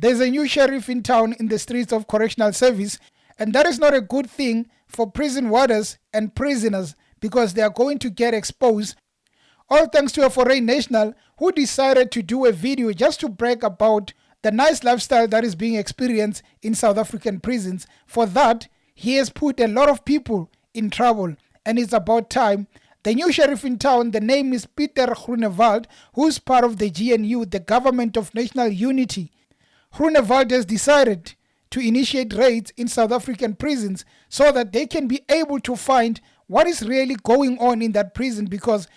There's a new sheriff in town in the streets of correctional service, and that is not a good thing for prison warders and prisoners because they are going to get exposed. All thanks to a foreign national who decided to do a video just to brag about the nice lifestyle that is being experienced in South African prisons. For that, he has put a lot of people in trouble, and it's about time. The new sheriff in town, the name is Pieter Groenewald, who's part of the GNU, the Government of National Unity. Groenewald has decided to initiate raids in South African prisons so that they can be able to find what is really going on in that prison, because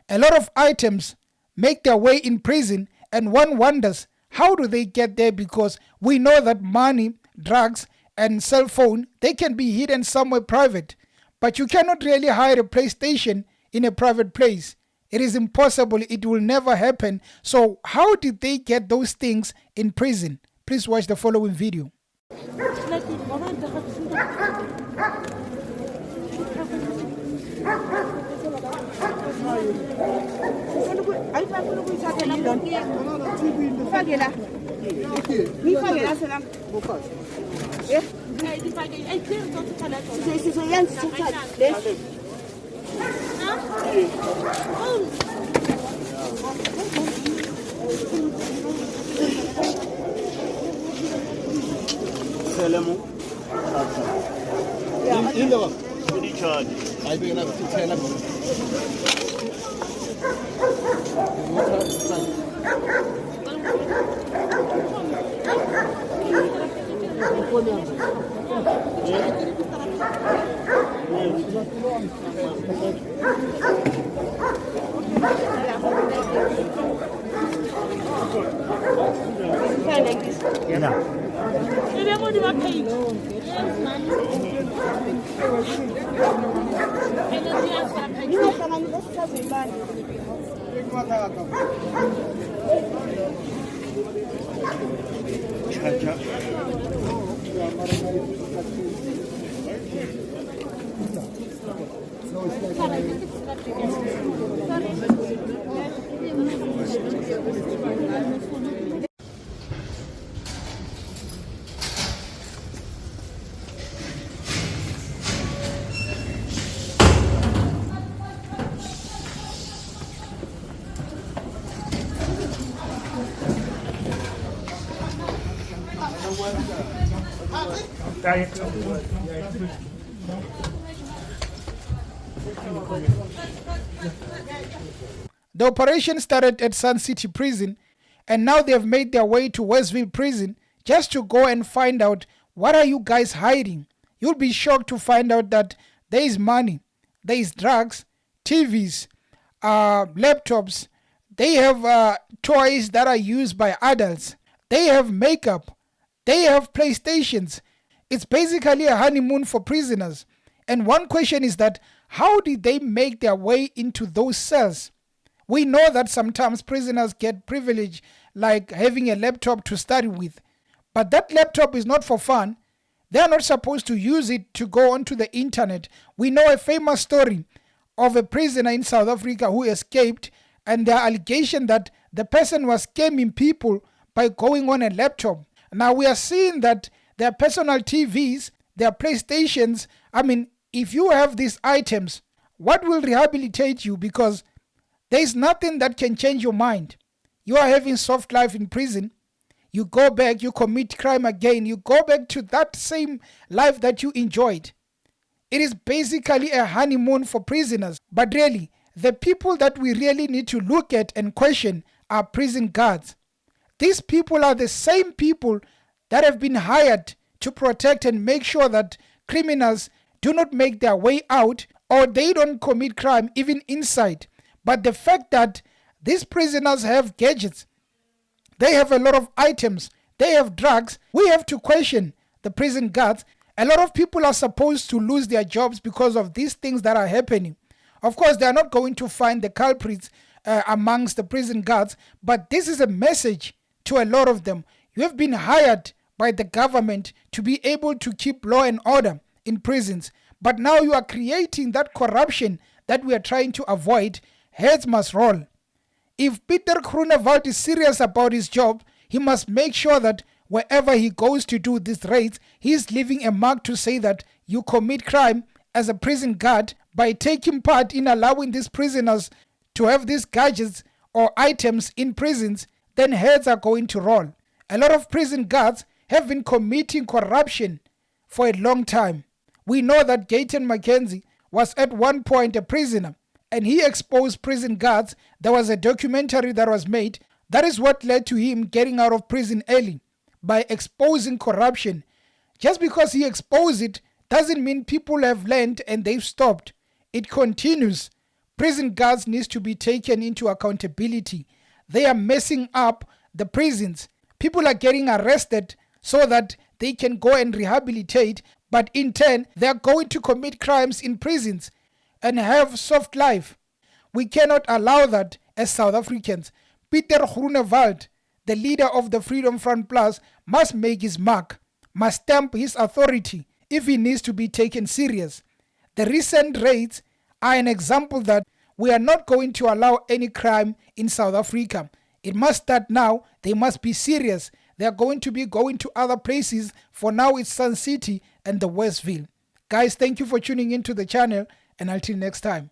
a lot of items make their way in prison and one wonders how do they get there, because we know that money, drugs and cell phone, they can be hidden somewhere private, but you cannot really hide a PlayStation in a private place. It is impossible. It will never happen. So how did they get those things in prison? Please watch the following video. The operation started at Sun City Prison, and now they have made their way to Westville Prison just to go and find out, what are you guys hiding? You'll be shocked to find out that there is money, there is drugs, TVs, laptops. They have toys that are used by adults. They have makeup. They have PlayStations. It's basically a honeymoon for prisoners. And one question is that, how did they make their way into those cells? We know that sometimes prisoners get privilege, like having a laptop to study with. But that laptop is not for fun. They are not supposed to use it to go onto the internet. We know a famous story of a prisoner in South Africa who escaped, and the allegation that the person was scamming people by going on a laptop. Now we are seeing that their personal TVs, their PlayStations, if you have these items, what will rehabilitate you? Because there is nothing that can change your mind. You are having soft life in prison. You go back, you commit crime again. You go back to that same life that you enjoyed. It is basically a honeymoon for prisoners. But really, the people that we really need to look at and question are prison guards. These people are the same people that have been hired to protect and make sure that criminals do not make their way out, or they don't commit crime even inside. But the fact that these prisoners have gadgets, they have a lot of items, they have drugs, we have to question the prison guards. A lot of people are supposed to lose their jobs because of these things that are happening. Of course, they are not going to find the culprits amongst the prison guards, but this is a message to a lot of them. You have been hired by the government to be able to keep law and order in prisons, but now you are creating that corruption that we are trying to avoid. Heads must roll. If Pieter Groenewald is serious about his job, he must make sure that wherever he goes to do these raids, he's leaving a mark to say that you commit crime as a prison guard by taking part in allowing these prisoners to have these gadgets or items in prisons, then heads are going to roll. A lot of prison guards have been committing corruption for a long time. We know that Gayton Mackenzie was at one point a prisoner and he exposed prison guards. There was a documentary that was made. That is what led to him getting out of prison early, by exposing corruption. Just because he exposed it doesn't mean people have learned and they've stopped. It continues. Prison guards need to be taken into accountability. They are messing up the prisons. People are getting arrested so that they can go and rehabilitate, but in turn, they are going to commit crimes in prisons and have soft life. We cannot allow that as South Africans. Peter Groenewald, the leader of the Freedom Front Plus, must make his mark, must stamp his authority if he needs to be taken serious. The recent raids are an example that we are not going to allow any crime in South Africa. It must start now. They must be serious. They are going to be going to other places. For now, it's Sun City and the Westville. Guys, thank you for tuning into the channel, and until next time.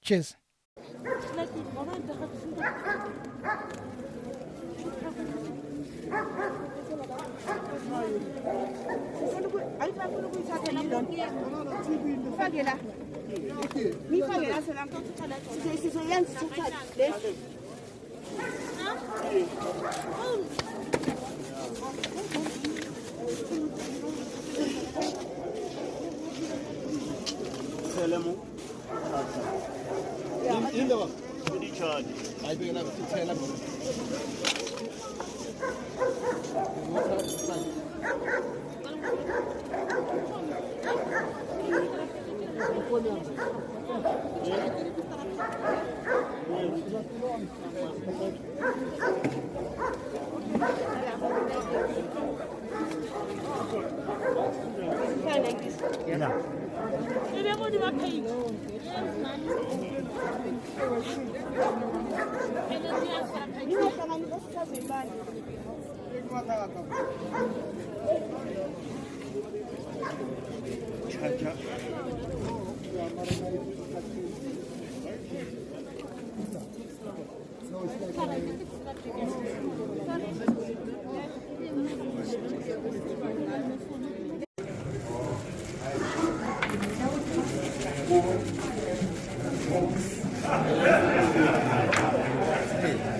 Cheers. Hey,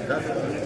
that's